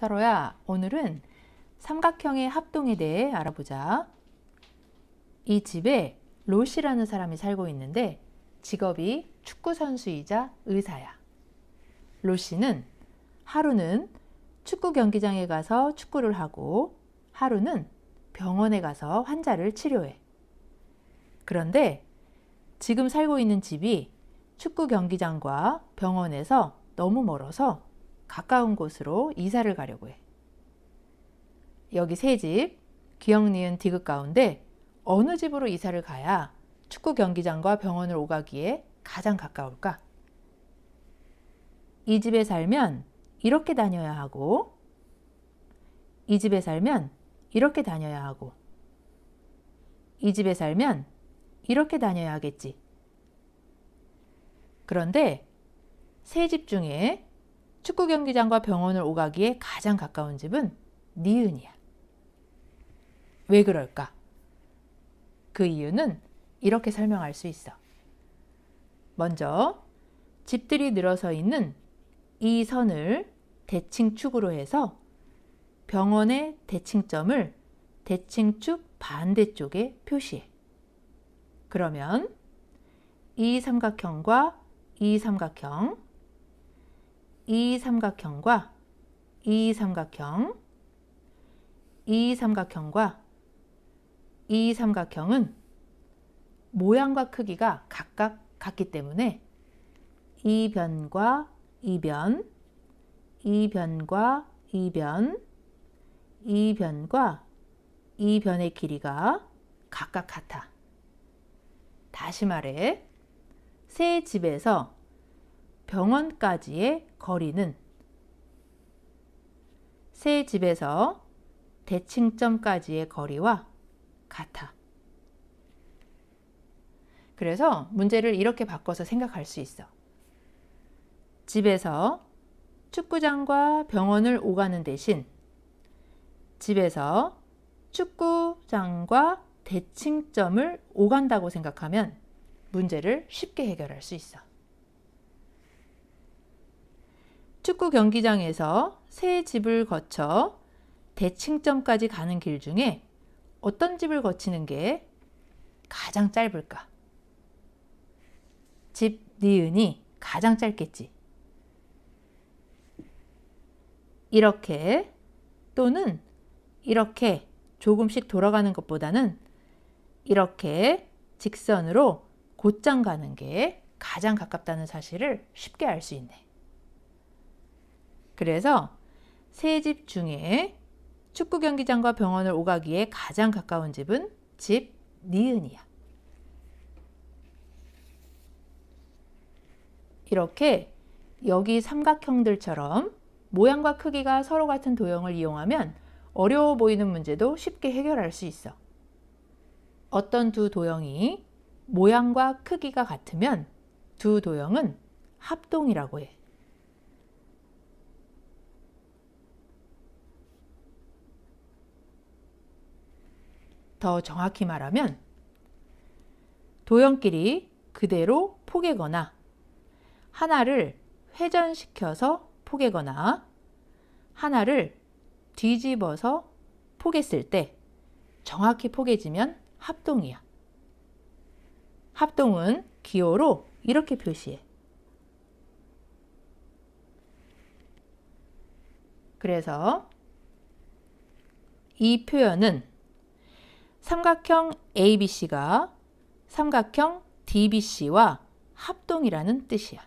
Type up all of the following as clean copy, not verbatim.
서로야, 오늘은 삼각형의 합동에 대해 알아보자. 이 집에 로시라는 사람이 살고 있는데 직업이 축구 선수이자 의사야. 로시는 하루는 축구 경기장에 가서 축구를 하고 하루는 병원에 가서 환자를 치료해. 그런데 지금 살고 있는 집이 축구 경기장과 병원에서 너무 멀어서 가까운 곳으로 이사를 가려고 해. 여기 세 집, 기역, 니은, 디귿 가운데 어느 집으로 이사를 가야 축구 경기장과 병원을 오가기에 가장 가까울까? 이 집에 살면 이렇게 다녀야 하고, 이 집에 살면 이렇게 다녀야 하고, 이 집에 살면 이렇게 다녀야 하겠지. 그런데 세 집 중에 축구 경기장과 병원을 오가기에 가장 가까운 집은 니은이야. 왜 그럴까? 그 이유는 이렇게 설명할 수 있어. 먼저 집들이 늘어서 있는 이 선을 대칭축으로 해서 병원의 대칭점을 대칭축 반대쪽에 표시해. 그러면 이 삼각형과 이 삼각형, 이 삼각형과 이 삼각형, 이 삼각형과 이 삼각형은 모양과 크기가 각각 같기 때문에 이 변과 이 변, 이 변과 이 변, 이 변과 이 변의 길이가 각각 같아. 다시 말해, 세 집에서 병원까지의 거리는 세 집에서 대칭점까지의 거리와 같아. 그래서 문제를 이렇게 바꿔서 생각할 수 있어. 집에서 축구장과 병원을 오가는 대신 집에서 축구장과 대칭점을 오간다고 생각하면 문제를 쉽게 해결할 수 있어. 축구 경기장에서 세 집을 거쳐 대칭점까지 가는 길 중에 어떤 집을 거치는 게 가장 짧을까? 집 니은이 가장 짧겠지. 이렇게 또는 이렇게 조금씩 돌아가는 것보다는 이렇게 직선으로 곧장 가는 게 가장 가깝다는 사실을 쉽게 알 수 있네. 그래서 세 집 중에 축구 경기장과 병원을 오가기에 가장 가까운 집은 집 니은이야. 이렇게 여기 삼각형들처럼 모양과 크기가 서로 같은 도형을 이용하면 어려워 보이는 문제도 쉽게 해결할 수 있어. 어떤 두 도형이 모양과 크기가 같으면 두 도형은 합동이라고 해. 더 정확히 말하면 도형끼리 그대로 포개거나 하나를 회전시켜서 포개거나 하나를 뒤집어서 포갰을 때 정확히 포개지면 합동이야. 합동은 기호로 이렇게 표시해. 그래서 이 표현은 삼각형 ABC가 삼각형 DBC와 합동이라는 뜻이야.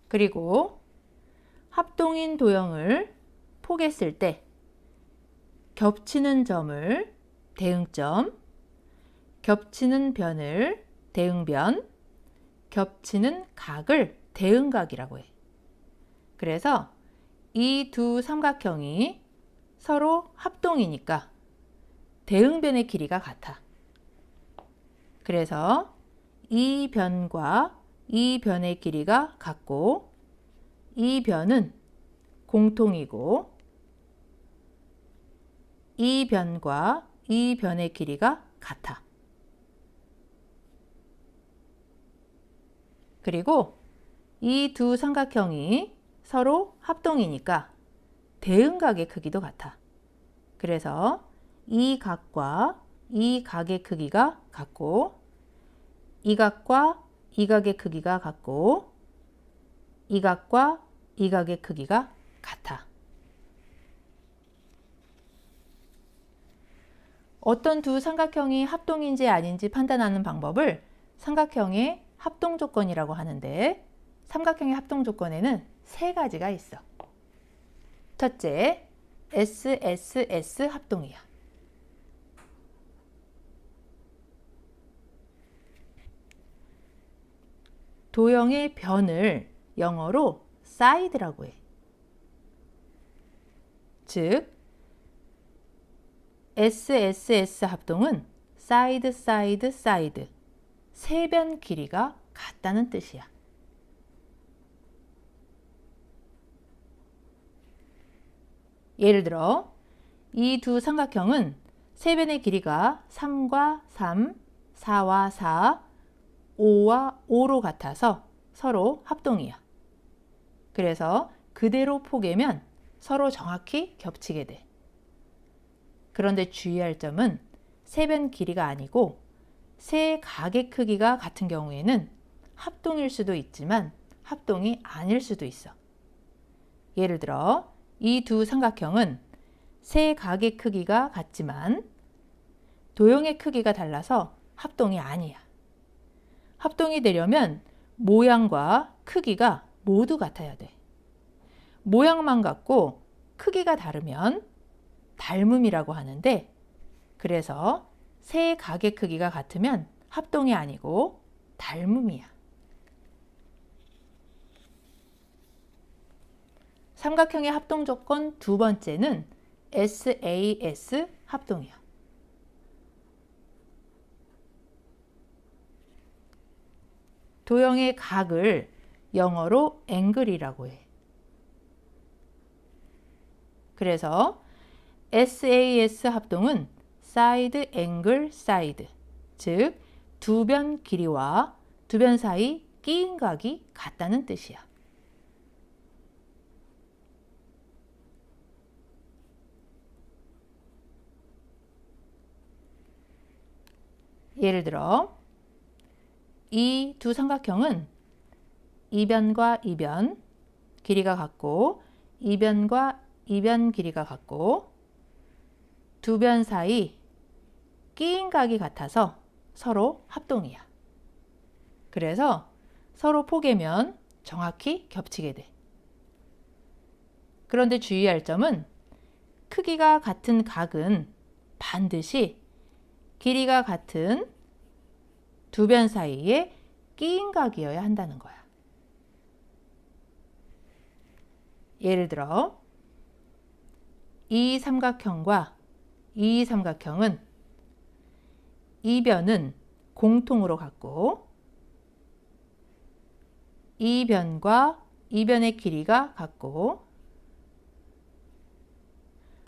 그리고 합동인 도형을 포갰을 때 겹치는 점을 대응점, 겹치는 변을 대응변, 겹치는 각을 대응각이라고 해. 그래서 이 두 삼각형이 서로 합동이니까 대응변의 길이가 같아. 그래서 이 변과 이 변의 길이가 같고 이 변은 공통이고 이 변과 이 변의 길이가 같아. 그리고 이 두 삼각형이 서로 합동이니까 대응각의 크기도 같아. 그래서 이 각과 이 각의 크기가 같고 이 각과 이 각의 크기가 같고 이 각과 이 각의 크기가 같아. 어떤 두 삼각형이 합동인지 아닌지 판단하는 방법을 삼각형의 합동 조건이라고 하는데 삼각형의 합동 조건에는 세 가지가 있어. 첫째, SSS 합동이야. 도형의 변을 영어로 side라고 해. 즉, SSS 합동은 side, side, side. 세 변 길이가 같다는 뜻이야. 예를 들어 이 두 삼각형은 세 변의 길이가 3과 3, 4와 4, 5와 5로 같아서 서로 합동이야. 그래서 그대로 포개면 서로 정확히 겹치게 돼. 그런데 주의할 점은 세 변 길이가 아니고 세 각의 크기가 같은 경우에는 합동일 수도 있지만 합동이 아닐 수도 있어. 예를 들어 이 두 삼각형은 세 각의 크기가 같지만 도형의 크기가 달라서 합동이 아니야. 합동이 되려면 모양과 크기가 모두 같아야 돼. 모양만 같고 크기가 다르면 닮음이라고 하는데 그래서 세 각의 크기가 같으면 합동이 아니고 닮음이야. 삼각형의 합동 조건 두 번째는 SAS 합동이야. 도형의 각을 영어로 앵글이라고 해. 그래서 SAS 합동은 side angle side, 즉 두 변 길이와 두 변 사이 끼인 각이 같다는 뜻이야. 예를 들어 이 두 삼각형은 이 변과 이 변 길이가 같고 이 변과 이 변 길이가 같고 두 변 사이 끼인 각이 같아서 서로 합동이야. 그래서 서로 포개면 정확히 겹치게 돼. 그런데 주의할 점은 크기가 같은 각은 반드시 길이가 같은 두 변 사이에 끼인 각이어야 한다는 거야. 예를 들어 이 삼각형과 이 삼각형은 이 변은 공통으로 같고 이 변과 이 변의 길이가 같고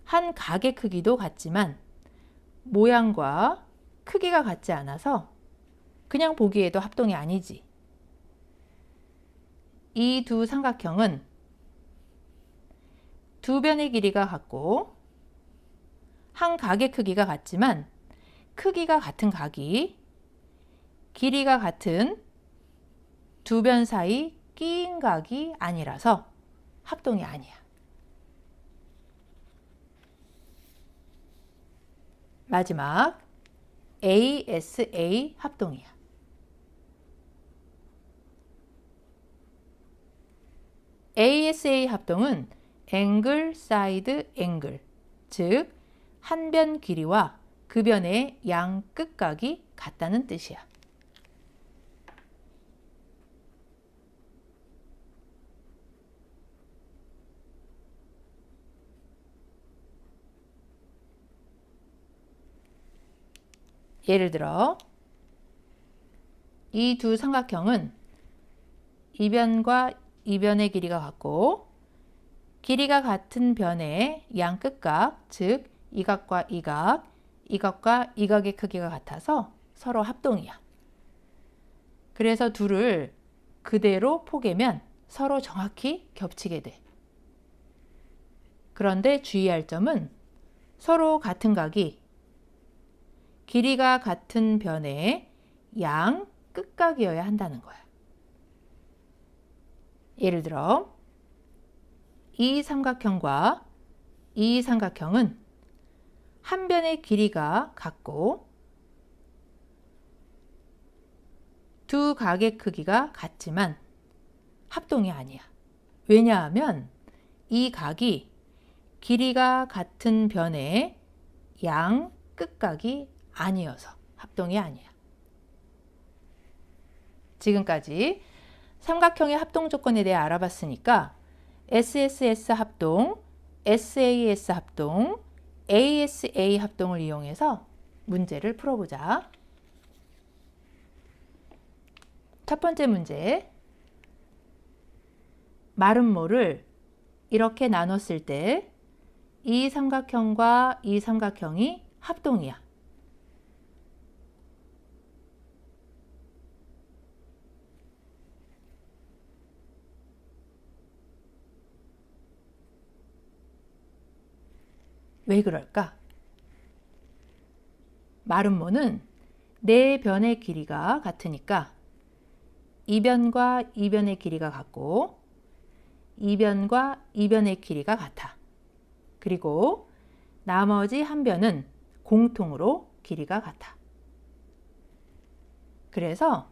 한 각의 크기도 같지만 모양과 크기가 같지 않아서 그냥 보기에도 합동이 아니지. 이 두 삼각형은 두 변의 길이가 같고 한 각의 크기가 같지만 크기가 같은 각이 길이가 같은 두 변 사이 끼인 각이 아니라서 합동이 아니야. 마지막 ASA 합동이야. ASA 합동은 angle, side, angle, 즉 한 변 길이와 그 변의 양 끝각이 같다는 뜻이야. 예를 들어 이 두 삼각형은 이변과 이변의 길이가 같고 길이가 같은 변의 양 끝각, 즉 이 각과 이 각, 이 각과 이 각의 크기가 같아서 서로 합동이야. 그래서 둘을 그대로 포개면 서로 정확히 겹치게 돼. 그런데 주의할 점은 서로 같은 각이 길이가 같은 변의 양 끝각이어야 한다는 거야. 예를 들어 이 삼각형과 이 삼각형은 한 변의 길이가 같고 두 각의 크기가 같지만 합동이 아니야. 왜냐하면 이 각이 길이가 같은 변의 양 끝각이 아니어서 합동이 아니야. 지금까지 삼각형의 합동 조건에 대해 알아봤으니까 SSS 합동, SAS 합동, ASA 합동을 이용해서 문제를 풀어보자. 첫 번째 문제. 마름모를 이렇게 나눴을 때 이 삼각형과 이 삼각형이 합동이야. 왜 그럴까? 마름모는 네 변의 길이가 같으니까 이 변과 이 변의 길이가 같고 이 변과 이 변의 길이가 같아. 그리고 나머지 한 변은 공통으로 길이가 같아. 그래서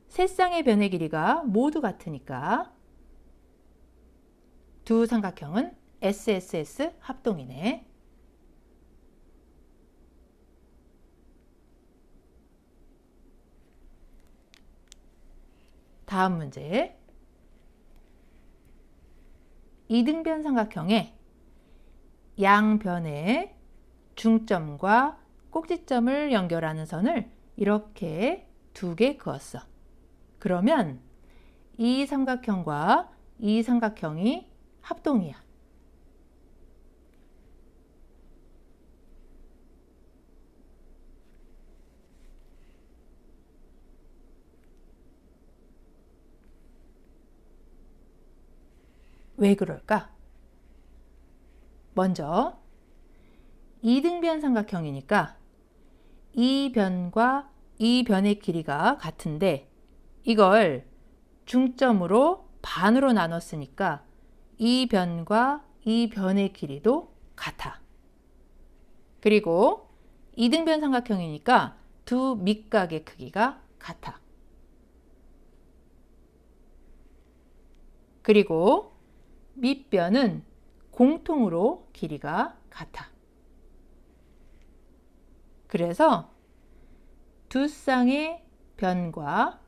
세 쌍의 변의 길이가 모두 같으니까 두 삼각형은 SSS 합동이네. 다음 문제. 이등변 삼각형의 양변의 중점과 꼭지점을 연결하는 선을 이렇게 두 개 그었어. 그러면 이 삼각형과 이 삼각형이 합동이야. 왜 그럴까? 먼저 이등변 삼각형이니까 이 변과 이 변의 길이가 같은데 이걸 중점으로 반으로 나눴으니까 이 변과 이 변의 길이도 같아. 그리고 이등변 삼각형이니까 두 밑각의 크기가 같아. 그리고 밑변은 공통으로 길이가 같아. 그래서 두 쌍의 변과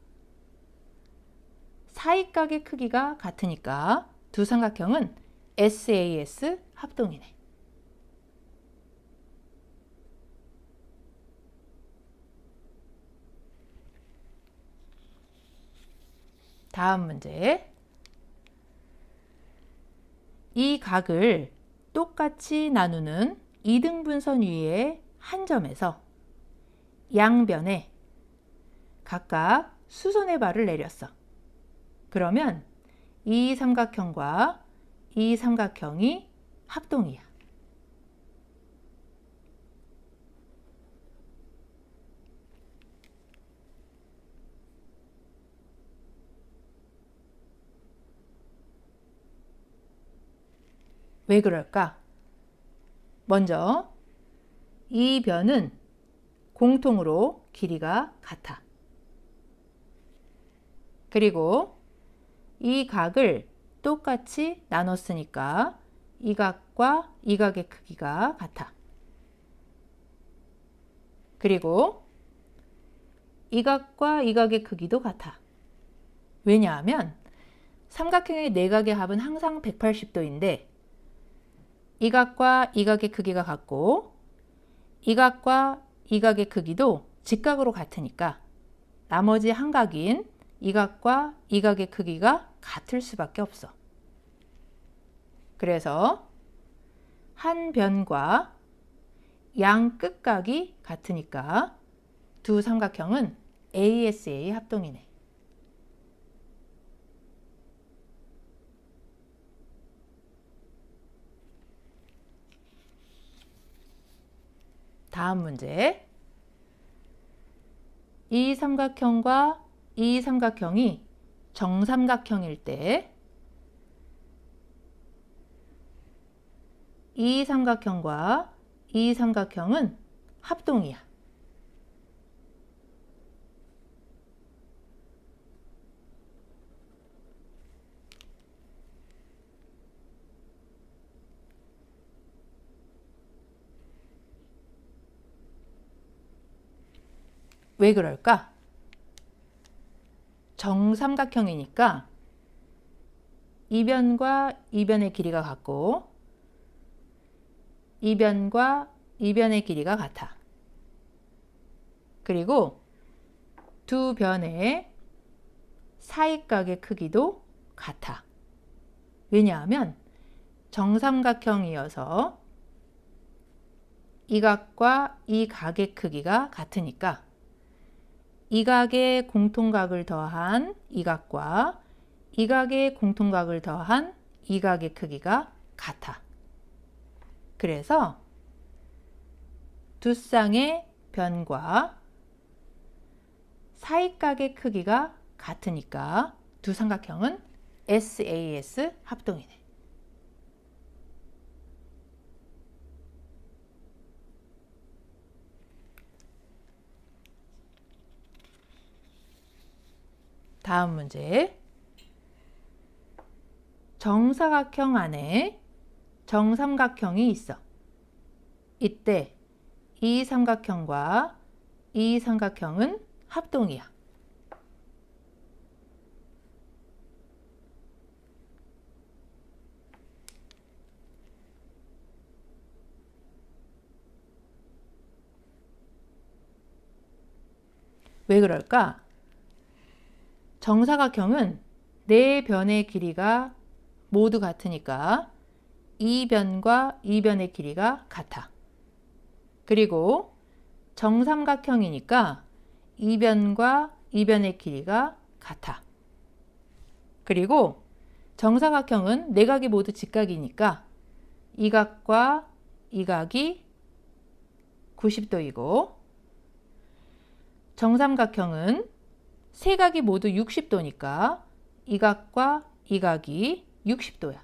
사이각의 크기가 같으니까 두 삼각형은 SAS 합동이네. 다음 문제. 이 각을 똑같이 나누는 이등분선 위의 한 점에서 양변에 각각 수선의 발을 내렸어. 그러면 이 삼각형과 이 삼각형이 합동이야. 왜 그럴까? 먼저 이 변은 공통으로 길이가 같아. 그리고 이 각을 똑같이 나눴으니까 이 각과 이 각의 크기가 같아. 그리고 이 각과 이 각의 크기도 같아. 왜냐하면 삼각형의 내각의 합은 항상 180도인데 이 각과 이 각의 크기가 같고 이 각과 이 각의 크기도 직각으로 같으니까 나머지 한 각인 이 각과 이 각의 크기가 같을 수밖에 없어. 그래서 한 변과 양 끝각이 같으니까 두 삼각형은 ASA 합동이네. 다음 문제. 이 삼각형과 이 삼각형이 정삼각형일 때 이 삼각형과 이 삼각형은 합동이야. 왜 그럴까? 정삼각형이니까 이 변과 이 변의 길이가 같고 이 변과 이 변의 길이가 같아. 그리고 두 변의 사이각의 크기도 같아. 왜냐하면 정삼각형이어서 이 각과 이 각의 크기가 같으니까 이 각의 공통각을 더한 이 각과 이 각의 공통각을 더한 이 각의 크기가 같아. 그래서 두 쌍의 변과 사이각의 크기가 같으니까 두 삼각형은 SAS 합동이네. 다음 문제. 정사각형 안에 정삼각형이 있어. 이때 이 삼각형과 이 삼각형은 합동이야. 왜 그럴까? 정사각형은 네 변의 길이가 모두 같으니까 이 변과 이 변의 길이가 같아. 그리고 정삼각형이니까 이 변과 이 변의 길이가 같아. 그리고 정사각형은 네 각이 모두 직각이니까 이 각과 이 각이 90도이고 정삼각형은 세 각이 모두 60도니까 이 각과 이 각이 60도야.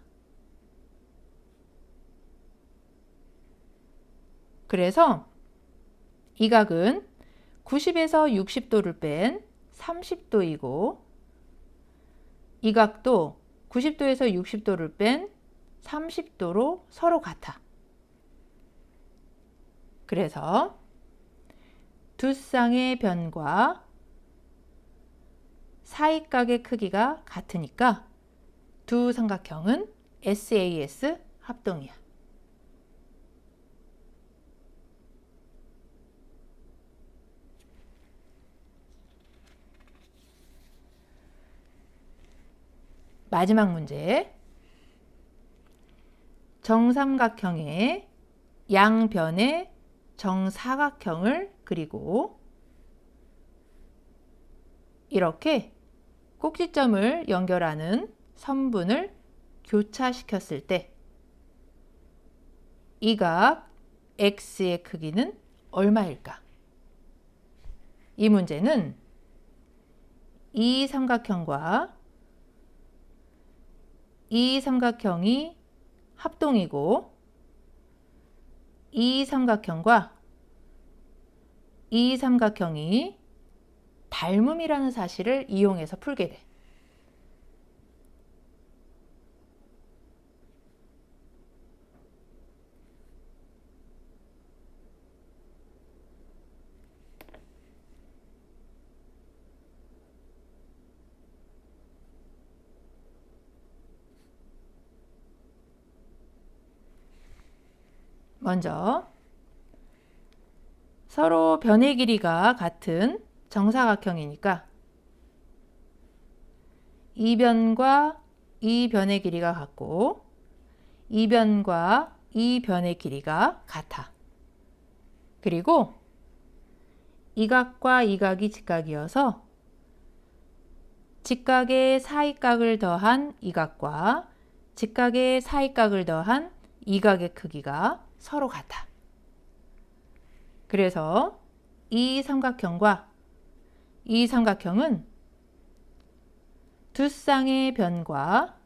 그래서 이 각은 90에서 60도를 뺀 30도이고 이 각도 90도에서 60도를 뺀 30도로 서로 같아. 그래서 두 쌍의 변과 사이각의 크기가 같으니까 두 삼각형은 SAS 합동이야. 마지막 문제. 정삼각형의 양변에 정사각형을 그리고 이렇게 꼭지점을 연결하는 선분을 교차시켰을 때 이 각 X의 크기는 얼마일까? 이 문제는 이 삼각형과 이 삼각형이 합동이고 이 삼각형과 이 삼각형이 닮음이라는 사실을 이용해서 풀게 돼. 먼저 서로 변의 길이가 같은 정사각형이니까 이 변과 이 변의 길이가 같고 이 변과 이 변의 길이가 같아. 그리고 이 각과 이 각이 직각이어서 직각의 사이각을 더한 이 각과 직각의 사이각을 더한 이 각의 크기가 서로 같아. 그래서 이 삼각형과 이 삼각형은 두 쌍의 변과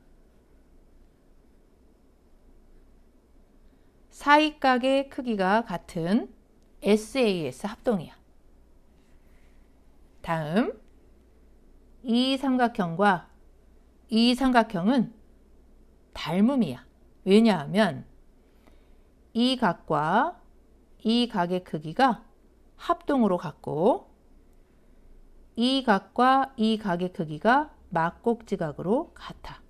사이각의 크기가 같은 SAS 합동이야. 다음, 이 삼각형과 이 삼각형은 닮음이야. 왜냐하면 이 각과 이 각의 크기가 합동으로 같고 이 각과 이 각의 크기가 막곡지각으로 같아.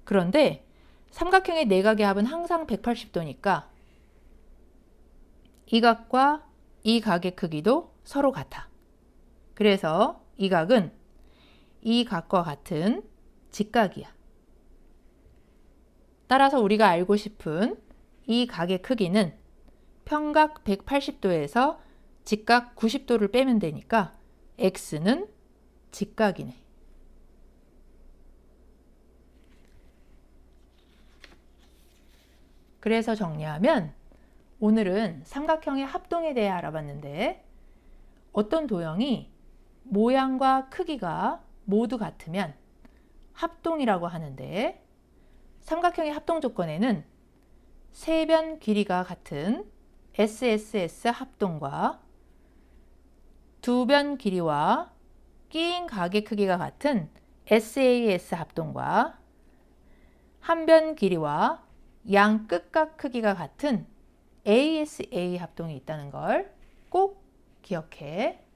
그런데 삼각형의 내각의 합은 항상 180도니까 이 각과 이 각의 크기도 서로 같아. 그래서 이 각은 이 각과 같은 직각이야. 따라서 우리가 알고 싶은 이 각의 크기는 평각 180도에서 직각 90도를 빼면 되니까 x는 직각이네. 그래서 정리하면 오늘은 삼각형의 합동에 대해 알아봤는데 어떤 도형이 모양과 크기가 모두 같으면 합동이라고 하는데 삼각형의 합동 조건에는 세 변 길이가 같은 SSS 합동과 두 변 길이와 끼인 각의 크기가 같은 SAS 합동과 한 변 길이와 양 끝각 크기가 같은 ASA 합동이 있다는 걸 꼭 기억해.